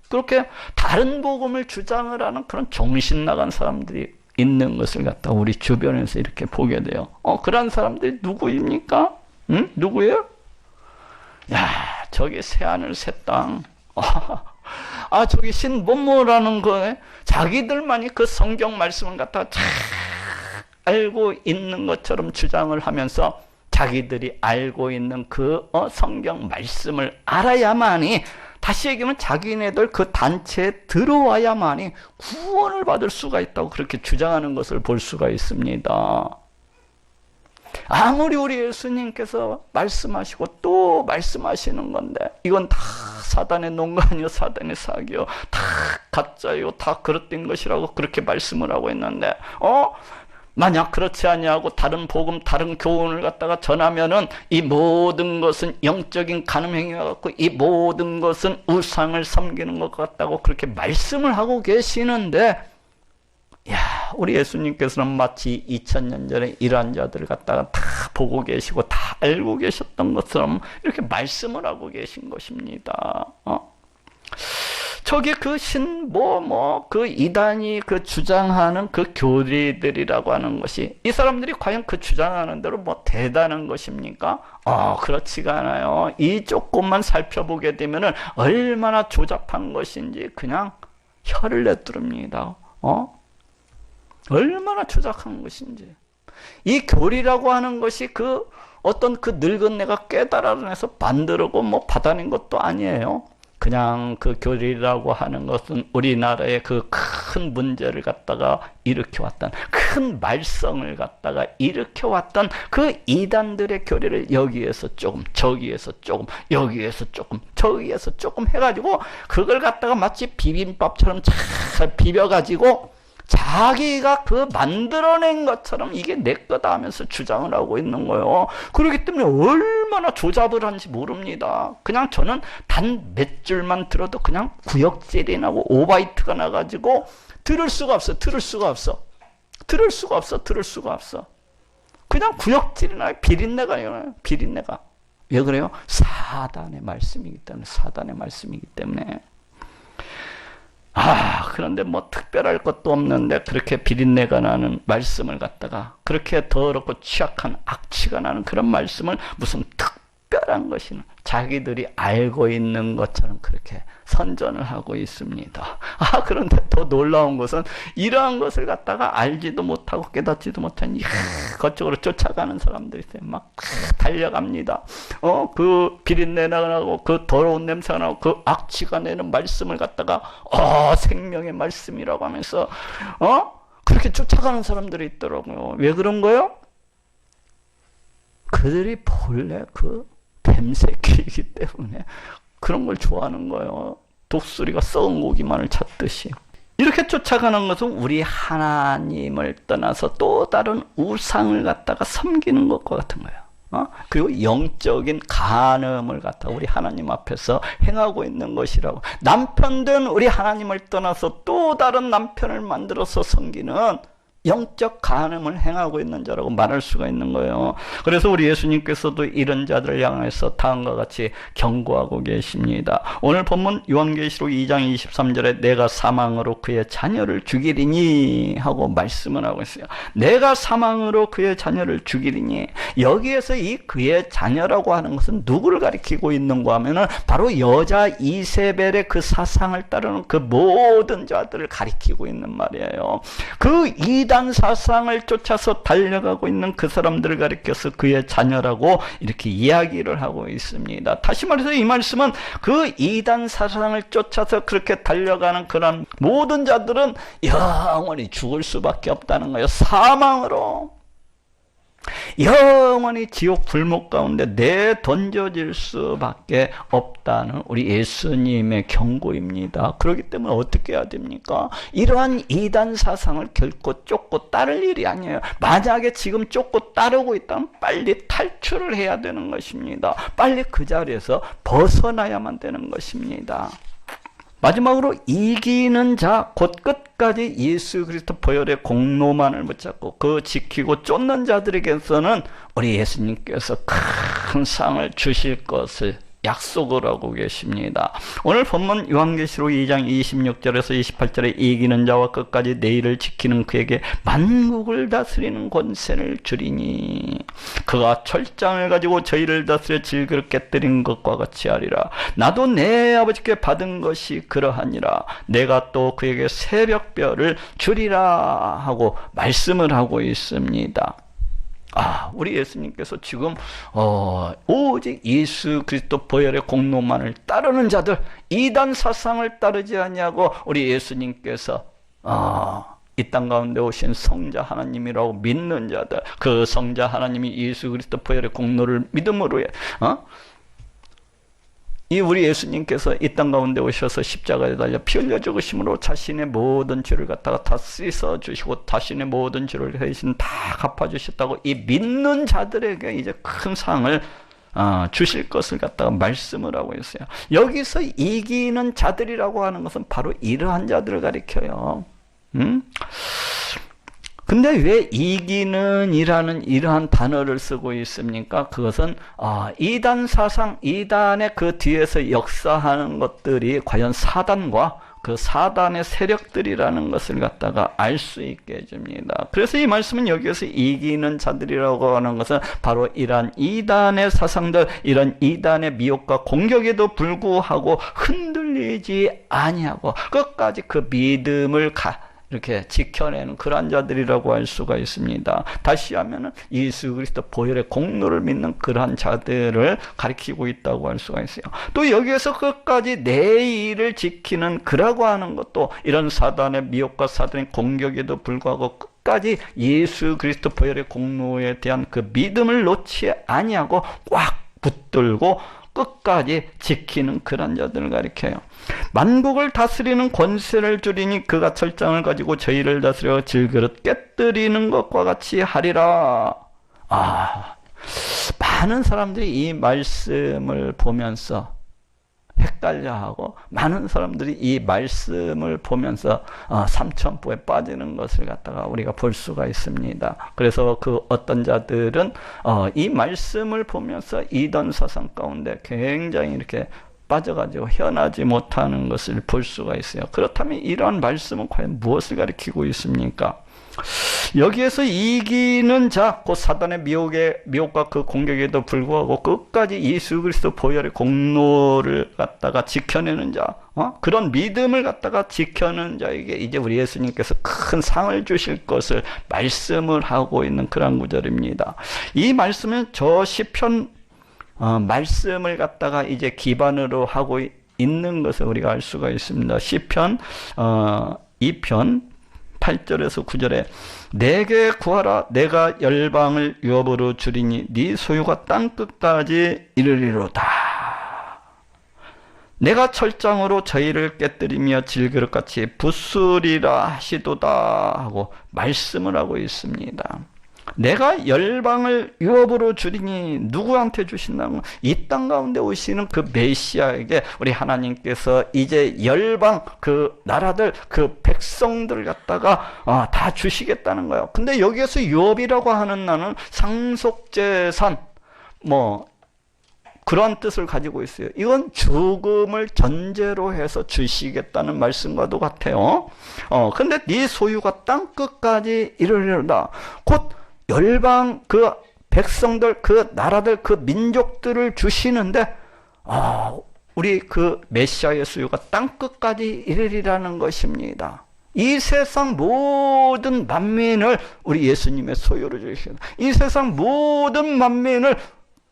그렇게 다른 복음을 주장을 하는 그런 정신 나간 사람들이 있는 것을 갖다 우리 주변에서 이렇게 보게 돼요. 그런 사람들이 누구입니까? 응? 누구예요? 야, 저기 새하늘 새 땅. 저기 신본모라는 거에 자기들만이 그 성경 말씀을 갖다가 잘 알고 있는 것처럼 주장을 하면서 자기들이 알고 있는 그 성경 말씀을 알아야만이, 다시 얘기하면 자기네들 그 단체에 들어와야만이 구원을 받을 수가 있다고 그렇게 주장하는 것을 볼 수가 있습니다. 아무리 우리 예수님께서 말씀하시고 또 말씀하시는 건데 이건 다 사단의 농간이요, 사단의 사기요, 다 가짜요, 다 그릇된 것이라고 그렇게 말씀을 하고 있는데 만약 그렇지 아니하고 다른 복음, 다른 교훈을 갖다가 전하면은 이 모든 것은 영적인 간음행위와 같고 이 모든 것은 우상을 섬기는 것 같다고 그렇게 말씀을 하고 계시는데, 우리 예수님께서는 마치 2000년 전에 이러한 자들을 갖다가 다 보고 계시고 다 알고 계셨던 것처럼 이렇게 말씀을 하고 계신 것입니다. 저기 그 그 이단이 그 주장하는 그 교리들이라고 하는 것이, 이 사람들이 과연 그 주장하는 대로 뭐 대단한 것입니까? 그렇지가 않아요. 이 조금만 살펴보게 되면은 얼마나 조잡한 것인지 그냥 혀를 내두릅니다. 얼마나 조작한 것인지. 이 교리라고 하는 것이 그 어떤 그 늙은 내가 깨달아내서 만들고 뭐 받아낸 것도 아니에요. 그냥 그 교리라고 하는 것은 우리나라의 그 큰 문제를 갖다가 일으켜왔던, 큰 말썽을 갖다가 일으켜왔던 그 이단들의 교리를 여기에서 조금, 저기에서 조금, 여기에서 조금, 저기에서 조금 해가지고 그걸 갖다가 마치 비빔밥처럼 잘 비벼가지고 자기가 그 만들어낸 것처럼 이게 내 거다 하면서 주장을 하고 있는 거예요. 그렇기 때문에 얼마나 조잡을 한지 모릅니다. 그냥 저는 단 몇 줄만 들어도 그냥 구역질이 나고 오바이트가 나가지고 들을 수가 없어. 그냥 구역질이 나요. 비린내가 나요. 비린내가. 왜 그래요? 사단의 말씀이기 때문에. 그런데 뭐 특별할 것도 없는데 그렇게 비린내가 나는 말씀을 갖다가, 그렇게 더럽고 취약한 악취가 나는 그런 말씀을 무슨 특별한 것이나 자기들이 알고 있는 것처럼 그렇게 선전을 하고 있습니다. 그런데 더 놀라운 것은 이러한 것을 갖다가 알지도 못하고 깨닫지도 못한 그쪽으로 쫓아가는 사람들이 있어요. 막 달려갑니다. 그 비린내 나고 그 더러운 냄새가 나고 그 악취가 내는 말씀을 갖다가 생명의 말씀이라고 하면서 그렇게 쫓아가는 사람들이 있더라고요. 왜 그런 거예요? 그들이 본래 그 뱀새끼이기 때문에 그런 걸 좋아하는 거예요. 독수리가 썩은 고기만을 찾듯이. 이렇게 쫓아가는 것은 우리 하나님을 떠나서 또 다른 우상을 갖다가 섬기는 것과 같은 거예요. 그리고 영적인 간음을 갖다가 우리 하나님 앞에서 행하고 있는 것이라고. 남편된 우리 하나님을 떠나서 또 다른 남편을 만들어서 섬기는 영적 간음을 행하고 있는 자라고 말할 수가 있는 거예요. 그래서 우리 예수님께서도 이런 자들을 향해서 다음과 같이 경고하고 계십니다. 오늘 본문 요한계시록 2장 23절에 내가 사망으로 그의 자녀를 죽이리니 하고 말씀을 하고 있어요. 내가 사망으로 그의 자녀를 죽이리니, 여기에서 이 그의 자녀라고 하는 것은 누구를 가리키고 있는가 하면은 바로 여자 이세벨의 그 사상을 따르는 그 모든 자들을 가리키고 있는 말이에요. 그 이단 사상을 쫓아서 달려가고 있는 그 사람들을 가리켜서 그의 자녀라고 이렇게 이야기를 하고 있습니다. 다시 말해서 이 말씀은 그 이단 사상을 쫓아서 그렇게 달려가는 그런 모든 자들은 영원히 죽을 수밖에 없다는 거예요. 사망으로 영원히 지옥 불목 가운데 내던져질 수밖에 없다는 우리 예수님의 경고입니다. 그렇기 때문에 어떻게 해야 됩니까? 이러한 이단 사상을 결코 쫓고 따를 일이 아니에요. 만약에 지금 쫓고 따르고 있다면 빨리 탈출을 해야 되는 것입니다. 빨리 그 자리에서 벗어나야만 되는 것입니다. 마지막으로 이기는 자, 곧 끝까지 예수 그리스도 보혈의 공로만을 붙잡고 그 지키고 쫓는 자들에게서는 우리 예수님께서 큰 상을 주실 것을 약속을 하고 계십니다. 오늘 본문 요한계시록 2장 26절에서 28절에 이기는 자와 끝까지 내 일을 지키는 그에게 만국을 다스리는 권세를 주리니 그가 철장을 가지고 저희를 다스려 질그릇 깨뜨린 것과 같이 하리라. 나도 내 아버지께 받은 것이 그러하니라. 내가 또 그에게 새벽별을 주리라 하고 말씀을 하고 있습니다. 우리 예수님께서 지금 오직 예수 그리스도 보혈의 공로만을 따르는 자들, 이단 사상을 따르지 아니하고 우리 예수님께서 이 땅 가운데 오신 성자 하나님이라고 믿는 자들, 그 성자 하나님이 예수 그리스도 보혈의 공로를 믿음으로 이 우리 예수님께서 이 땅 가운데 오셔서 십자가에 달려 피 흘려 죽으심으로 자신의 모든 죄를 갖다가 다 씻어 주시고 자신의 모든 죄를 대신 다 갚아 주셨다고 이 믿는 자들에게 이제 큰 상을 주실 것을 갖다가 말씀을 하고 있어요. 여기서 이기는 자들이라고 하는 것은 바로 이러한 자들을 가리켜요. 근데 왜 이기는 이라는 이러한 단어를 쓰고 있습니까? 그것은 이단 사상, 이단의 그 뒤에서 역사하는 것들이 과연 사단과 그 사단의 세력들이라는 것을 갖다가 알 수 있게 해줍니다. 그래서 이 말씀은 여기에서 이기는 자들이라고 하는 것은 바로 이러한 이단의 사상들, 이런 이단의 미혹과 공격에도 불구하고 흔들리지 아니하고 끝까지 그 믿음을 이렇게 지켜내는 그러한 자들이라고 할 수가 있습니다. 다시 하면은 예수 그리스도 보혈의 공로를 믿는 그러한 자들을 가리키고 있다고 할 수가 있어요. 또 여기에서 끝까지 내 일을 지키는 그라고 하는 것도 이런 사단의 미혹과 사단의 공격에도 불구하고 끝까지 예수 그리스도 보혈의 공로에 대한 그 믿음을 놓지 아니하고 꽉 붙들고 끝까지 지키는 그런 자들을 가리켜요. 만국을 다스리는 권세를 주리니 그가 철장을 가지고 저희를 다스려 질그릇 깨뜨리는 것과 같이 하리라. 많은 사람들이 이 말씀을 보면서 헷갈려하고 많은 사람들이 이 말씀을 보면서 삼천포에 빠지는 것을 갖다가 우리가 볼 수가 있습니다. 그래서 그 어떤 자들은 이 말씀을 보면서 이단 사상 가운데 굉장히 이렇게 빠져가지고 헤어나지 못하는 것을 볼 수가 있어요. 그렇다면 이러한 말씀은 과연 무엇을 가리키고 있습니까? 여기에서 이기는 자, 곧 사단의 미혹과 그 공격에도 불구하고 끝까지 예수 그리스도 보혈의 공로를 갖다가 지켜내는 자, 그런 믿음을 갖다가 지켜내는 자에게 이제 우리 예수님께서 큰 상을 주실 것을 말씀을 하고 있는 그런 구절입니다. 이 말씀은 저 시편 말씀을 갖다가 이제 기반으로 하고 있는 것을 우리가 알 수가 있습니다. 시편 2편 8절에서 9절에 내게 구하라 내가 열방을 유업으로 주리니 네 소유가 땅끝까지 이르리로다. 내가 철장으로 저희를 깨뜨리며 질그릇같이 부수리라 하시도다 하고 말씀을 하고 있습니다. 내가 열방을 유업으로 주리니 누구한테 주신다고? 이 땅 가운데 오시는 그 메시아에게 우리 하나님께서 이제 열방 그 나라들 그 백성들을 갖다가 다 주시겠다는 거예요. 근데 여기에서 유업이라고 하는 나는 상속재산 그런 뜻을 가지고 있어요. 이건 죽음을 전제로 해서 주시겠다는 말씀과도 같아요. 근데 네 소유가 땅 끝까지 이르리로다. 곧 열방 그 백성들 그 나라들 그 민족들을 주시는데 우리 그 메시아의 소유가 땅 끝까지 이르리라는 것입니다. 이 세상 모든 만민을 우리 예수님의 소유로 주시는, 이 세상 모든 만민을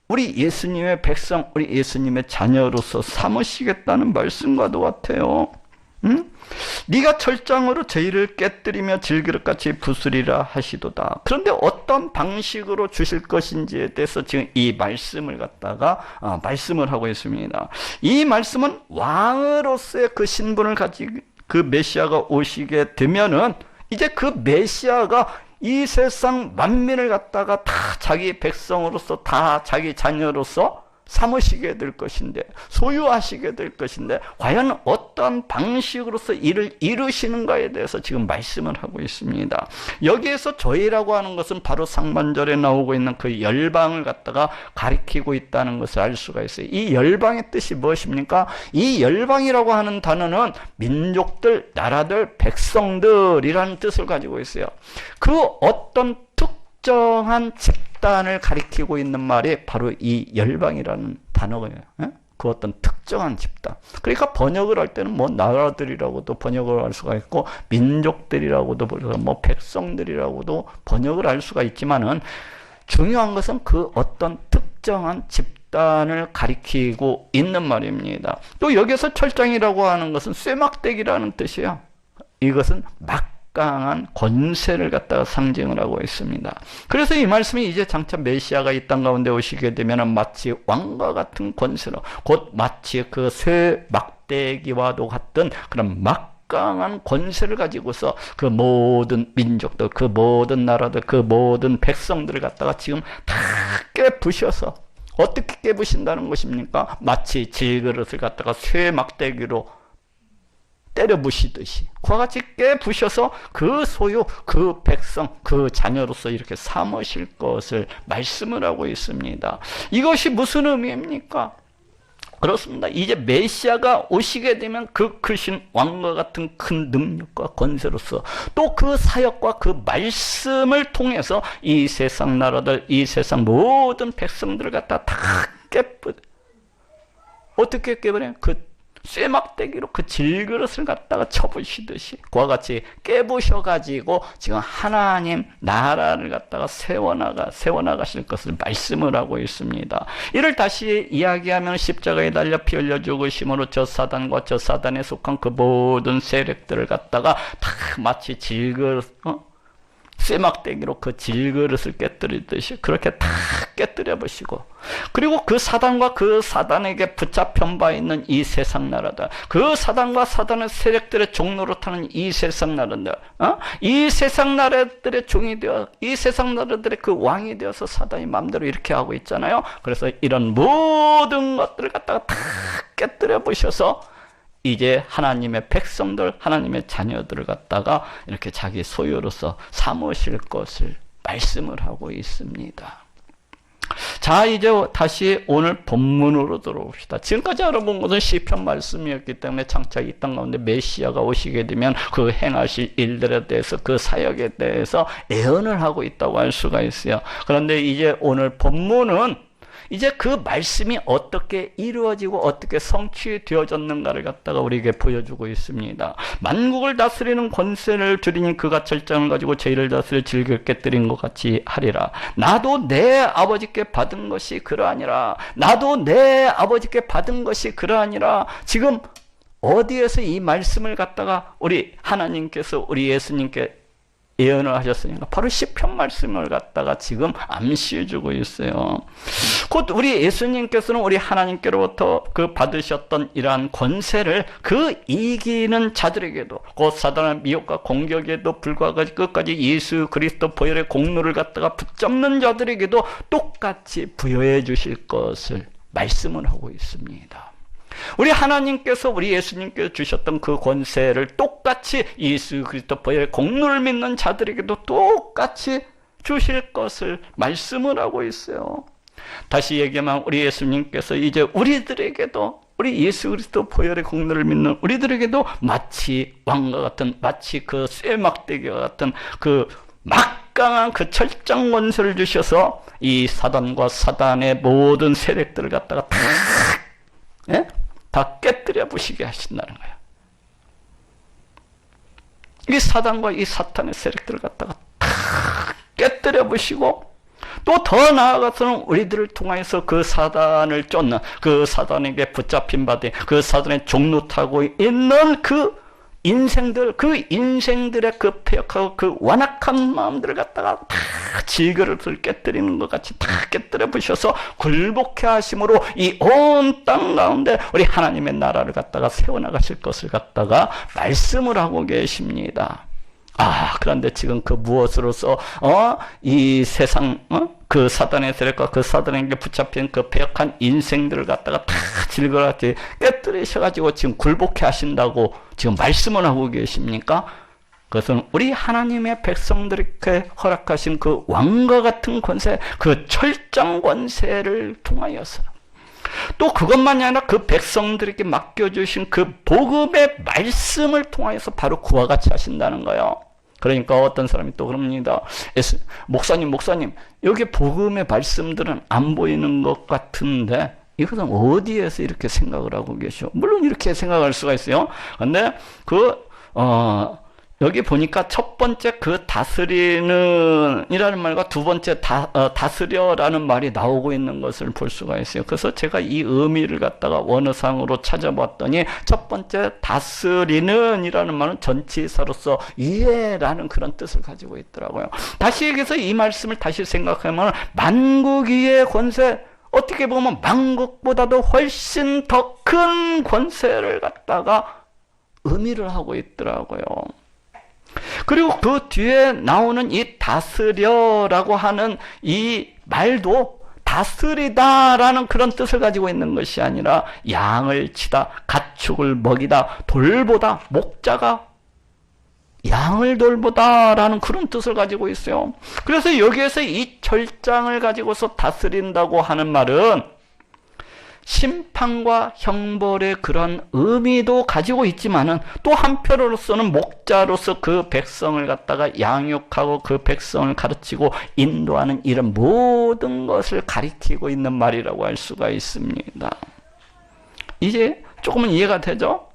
우리 예수님의 백성, 우리 예수님의 자녀로서 삼으시겠다는 말씀과도 같아요. 네가 철장으로 저희를 깨뜨리며 질그릇같이 부수리라 하시도다. 그런데 어떤 방식으로 주실 것인지에 대해서 지금 이 말씀을 갖다가 말씀을 하고 있습니다. 이 말씀은 왕으로서의 그 신분을 가지고 그 메시아가 오시게 되면은 이제 그 메시아가 이 세상 만민을 갖다가 다 자기 백성으로서 다 자기 자녀로서 삼으시게 될 것인데, 소유하시게 될 것인데, 과연 어떠한 방식으로서 이를 이루시는가에 대해서 지금 말씀을 하고 있습니다. 여기에서 저희라고 하는 것은 바로 상반절에 나오고 있는 그 열방을 갖다가 가리키고 있다는 것을 알 수가 있어요. 이 열방의 뜻이 무엇입니까? 이 열방이라고 하는 단어는 민족들, 나라들, 백성들이라는 뜻을 가지고 있어요. 그 어떤 특정한 집단을 가리키고 있는 말이 바로 이 열방이라는 단어예요. 그 어떤 특정한 집단. 그러니까 번역을 할 때는 뭐 나라들이라고도 번역을 할 수가 있고, 민족들이라고도, 뭐 백성들이라고도 번역을 할 수가 있지만은, 중요한 것은 그 어떤 특정한 집단을 가리키고 있는 말입니다. 또 여기서 철장이라고 하는 것은 쇠막대기라는 뜻이에요. 이것은 막강한 권세를 갖다가 상징을 하고 있습니다. 그래서 이 말씀이 이제 장차 메시아가 이 땅 가운데 오시게 되면 마치 왕과 같은 권세로, 곧 마치 그 쇠막대기와도 같은 그런 막강한 권세를 가지고서 그 모든 민족들, 그 모든 나라들, 그 모든 백성들을 갖다가 지금 다 깨부셔서, 어떻게 깨부신다는 것입니까? 마치 질그릇을 갖다가 쇠막대기로 때려 부시듯이 그와 같이 깨부셔서 그 소유, 그 백성, 그 자녀로서 이렇게 삼으실 것을 말씀을 하고 있습니다. 이것이 무슨 의미입니까? 그렇습니다. 이제 메시아가 오시게 되면 그 크신 왕과 같은 큰 능력과 권세로서 또 그 사역과 그 말씀을 통해서 이 세상 나라들, 이 세상 모든 백성들을 갖다 다 어떻게 깨버려요? 그 쇠막대기로 그 질그릇을 갖다가 쳐부시듯이 그와 같이 깨부셔가지고 지금 하나님 나라를 갖다가 세워나가실 것을 말씀을 하고 있습니다. 이를 다시 이야기하면 십자가에 달려 피 흘려 죽으심으로 저 사단과 저 사단에 속한 그 모든 세력들을 갖다가 다 마치 질그릇, 쇠막대기로 그 질그릇을 깨뜨리듯이 그렇게 다 깨뜨려 보시고, 그리고 그 사단과 그 사단에게 붙잡힌 바 있는 이 세상 나라들, 그 사단과 사단의 세력들의 종로로 타는 이 세상 나라들, 이 세상 나라들의 종이 되어, 이 세상 나라들의 그 왕이 되어서 사단이 마음대로 이렇게 하고 있잖아요. 그래서 이런 모든 것들을 갖다가 다 깨뜨려 보셔서 이제 하나님의 백성들, 하나님의 자녀들을 갖다가 이렇게 자기 소유로서 삼으실 것을 말씀을 하고 있습니다. 자, 이제 다시 오늘 본문으로 들어옵시다. 지금까지 알아본 것은 시편 말씀이었기 때문에 장차 이 땅 가운데 메시아가 오시게 되면 그 행하실 일들에 대해서, 그 사역에 대해서 예언을 하고 있다고 할 수가 있어요. 그런데 이제 오늘 본문은 이제 그 말씀이 어떻게 이루어지고 어떻게 성취되어졌는가를 갖다가 우리에게 보여주고 있습니다. 만국을 다스리는 권세를 주리니 그가 철장을 가지고 죄를 다스려 질을 깨뜨린 것 같이 하리라. 나도 내 아버지께 받은 것이 그러하니라. 나도 내 아버지께 받은 것이 그러하니라. 지금 어디에서 이 말씀을 갖다가 우리 하나님께서 우리 예수님께 예언을 하셨으니까 바로 시편 말씀을 갖다가 지금 암시해주고 있어요. 곧 우리 예수님께서는 우리 하나님께로부터 그 받으셨던 이러한 권세를 그 이기는 자들에게도, 곧 사단의 미혹과 공격에도 불구하고 끝까지 예수 그리스도 보혈의 공로를 갖다가 붙잡는 자들에게도 똑같이 부여해 주실 것을 말씀을 하고 있습니다. 우리 하나님께서 우리 예수님께서 주셨던 그 권세를 똑같이 예수 그리스도 보혈의 공로를 믿는 자들에게도 똑같이 주실 것을 말씀을 하고 있어요. 다시 얘기하면 우리 예수님께서 이제 우리들에게도, 우리 예수 그리스도 보혈의 공로를 믿는 우리들에게도 마치 왕과 같은, 마치 그 쇠막대기와 같은 그 막강한 그 철장 권세를 주셔서 이 사단과 사단의 모든 세력들을 갖다가 다 깨뜨려 부시게 하신다는 거예요. 이 사단과 이 사탄의 세력들을 갖다가 다 깨뜨려 부시고, 또 더 나아가서는 우리들을 통해서 그 사단을 쫓는, 그 사단에게 붙잡힌 바되, 그 사단의 종로 타고 있는 그 인생들, 그 인생들의 그 폐역하고 그 완악한 마음들을 갖다가 다 질그릇을 깨뜨리는 것 같이 다 깨뜨려 부셔서 굴복해 하심으로 이 온 땅 가운데 우리 하나님의 나라를 갖다가 세워나가실 것을 갖다가 말씀을 하고 계십니다. 그런데 지금 그 무엇으로서 이 세상 그 사단의 세력과 그 사단에게 붙잡힌 그 배역한 인생들을 갖다가 다 질거같이 깨뜨리셔가지고 지금 굴복해 하신다고 지금 말씀을 하고 계십니까? 그것은 우리 하나님의 백성들에게 허락하신 그 왕과 같은 권세, 그 철장 권세를 통하여서, 또 그것만이 아니라 그 백성들에게 맡겨주신 그 복음의 말씀을 통하여서 바로 그와 같이 하신다는 거예요. 그러니까 어떤 사람이 또 그럽니다. 목사님, 여기 복음의 말씀들은 안 보이는 것 같은데 이것은 어디에서 이렇게 생각을 하고 계셔? 물론 이렇게 생각할 수가 있어요. 근데 여기 보니까 첫 번째 그 다스리는 이라는 말과 두 번째 다스려라는 말이 나오고 있는 것을 볼 수가 있어요. 그래서 제가 이 의미를 갖다가 원어상으로 찾아봤더니 첫 번째 다스리는 이라는 말은 전치사로서 위에라는 그런 뜻을 가지고 있더라고요. 다시 얘기해서 이 말씀을 다시 생각하면 만국 위의 권세, 어떻게 보면 만국보다도 훨씬 더 큰 권세를 갖다가 의미를 하고 있더라고요. 그리고 그 뒤에 나오는 이 다스려라고 하는 이 말도 다스리다라는 그런 뜻을 가지고 있는 것이 아니라 양을 치다, 가축을 먹이다, 돌보다, 목자가 양을 돌보다라는 그런 뜻을 가지고 있어요. 그래서 여기에서 이 철장을 가지고서 다스린다고 하는 말은 심판과 형벌의 그런 의미도 가지고 있지만은 또 한편으로서는 목자로서 그 백성을 갖다가 양육하고 그 백성을 가르치고 인도하는 이런 모든 것을 가리키고 있는 말이라고 할 수가 있습니다. 이제 조금은 이해가 되죠?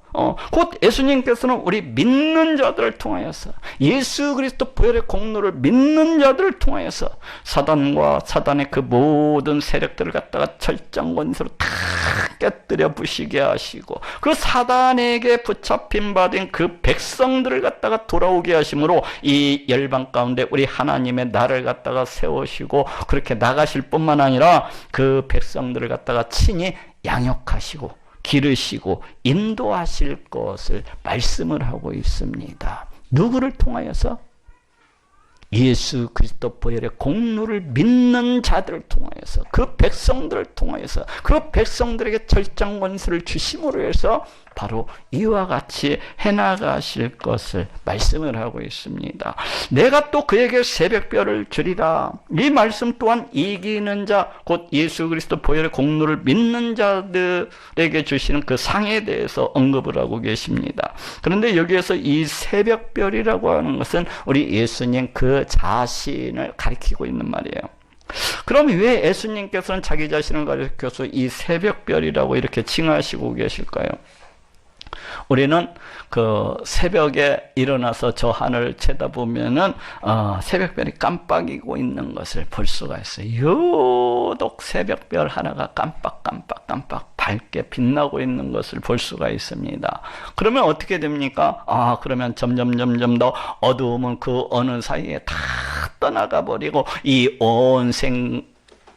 곧 예수님께서는 우리 믿는 자들을 통하여서, 예수 그리스도 보혈의 공로를 믿는 자들을 통하여서 사단과 사단의 그 모든 세력들을 갖다가 철장 권세로 다 깨뜨려 부시게 하시고, 그 사단에게 붙잡힌 받은 그 백성들을 갖다가 돌아오게 하심으로 이 열방 가운데 우리 하나님의 나라를 갖다가 세우시고 그렇게 나가실 뿐만 아니라 그 백성들을 갖다가 친히 양육하시고 기르시고 인도하실 것을 말씀을 하고 있습니다. 누구를 통하여서? 예수 그리스도 보혈의 공로를 믿는 자들을 통하여서, 그 백성들을 통하여서, 그 백성들에게 절장 권세를 주심으로 해서 바로 이와 같이 해나가실 것을 말씀을 하고 있습니다. 내가 또 그에게 새벽별을 주리라. 이 말씀 또한 이기는 자, 곧 예수 그리스도 보혈의 공로를 믿는 자들에게 주시는 그 상에 대해서 언급을 하고 계십니다. 그런데 여기에서 이 새벽별이라고 하는 것은 우리 예수님 그 자신을 가리키고 있는 말이에요. 그럼 왜 예수님께서는 자기 자신을 가리켜서 이 새벽별이라고 이렇게 칭하시고 계실까요? 우리는 그 새벽에 일어나서 저 하늘을 쳐다보면은 새벽별이 깜빡이고 있는 것을 볼 수가 있어요. 유독 새벽별 하나가 깜빡 밝게 빛나고 있는 것을 볼 수가 있습니다. 그러면 어떻게 됩니까? 그러면 점점 더 어두움은 그 어느 사이에 다 떠나가 버리고 이 온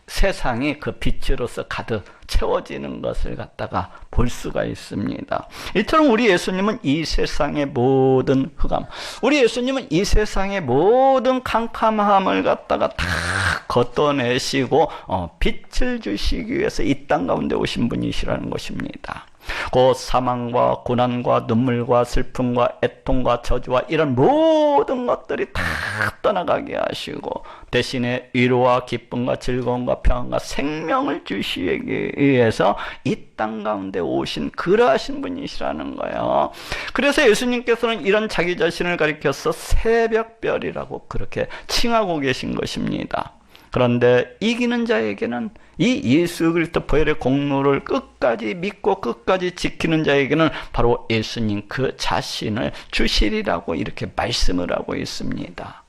세상이 그 빛으로서 가득 채워지는 것을 갖다가 볼 수가 있습니다. 이처럼 우리 예수님은 이 세상의 모든 흑암, 우리 예수님은 이 세상의 모든 캄캄함을 갖다가 다 걷어내시고 빛을 주시기 위해서 이 땅 가운데 오신 분이시라는 것입니다. 그 사망과 고난과 눈물과 슬픔과 애통과 저주와 이런 모든 것들이 다 떠나가게 하시고 대신에 위로와 기쁨과 즐거움과 평안과 생명을 주시기 위해서 이 땅 가운데 오신 그러하신 분이시라는 거예요. 그래서 예수님께서는 이런 자기 자신을 가리켜서 새벽별이라고 그렇게 칭하고 계신 것입니다. 그런데 이기는 자에게는, 이 예수 그리스도 보혈의 공로를 끝까지 믿고 끝까지 지키는 자에게는 바로 예수님 그 자신을 주시리라고 이렇게 말씀을 하고 있습니다.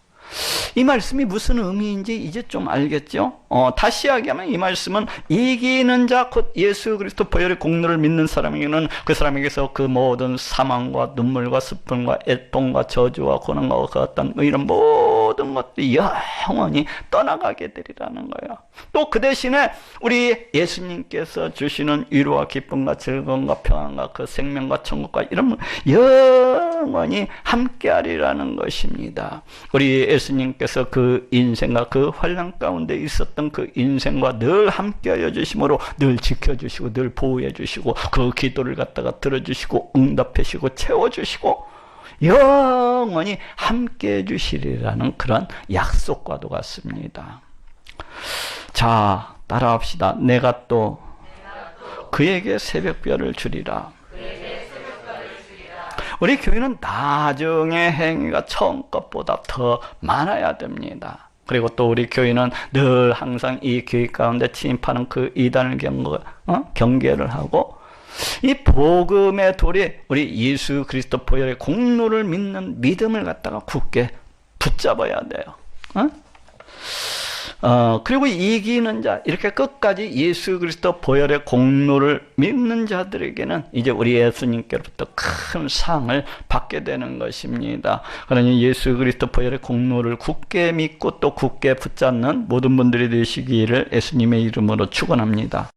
이 말씀이 무슨 의미인지 이제 좀 알겠죠? 다시 이야기하면 이 말씀은 이기는 자, 곧 예수 그리스도 보혈의 공로를 믿는 사람에게는 그 사람에게서 그 모든 사망과 눈물과 슬픔과 애통과 저주와 고난과 그 어떤 이런 모든 모든 것들이 영원히 떠나가게 되리라는 거예요. 또 그 대신에 우리 예수님께서 주시는 위로와 기쁨과 즐거움과 평안과 그 생명과 천국과 이런 영원히 함께하리라는 것입니다. 우리 예수님께서 그 인생과 그 환난 가운데 있었던 그 인생과 늘 함께하여 주심으로 늘 지켜주시고 늘 보호해 주시고 그 기도를 갖다가 들어주시고 응답해 주시고 채워주시고 영원히 함께해 주시리라는 그런 약속과도 같습니다. 자, 따라합시다. 내가 또 그에게 새벽별을 주리라. 우리 교회는 나중에 행위가 처음 것보다 더 많아야 됩니다. 그리고 또 우리 교회는 늘 항상 이 교회 가운데 침입하는 그 이단을 경계를 하고 이 복음의 돌이 우리 예수 그리스도 보혈의 공로를 믿는 믿음을 갖다가 굳게 붙잡아야 돼요. 그리고 이기는 자, 이렇게 끝까지 예수 그리스도 보혈의 공로를 믿는 자들에게는 이제 우리 예수님께로부터 큰 상을 받게 되는 것입니다. 그러니 예수 그리스도 보혈의 공로를 굳게 믿고 또 굳게 붙잡는 모든 분들이 되시기를 예수님의 이름으로 축원합니다.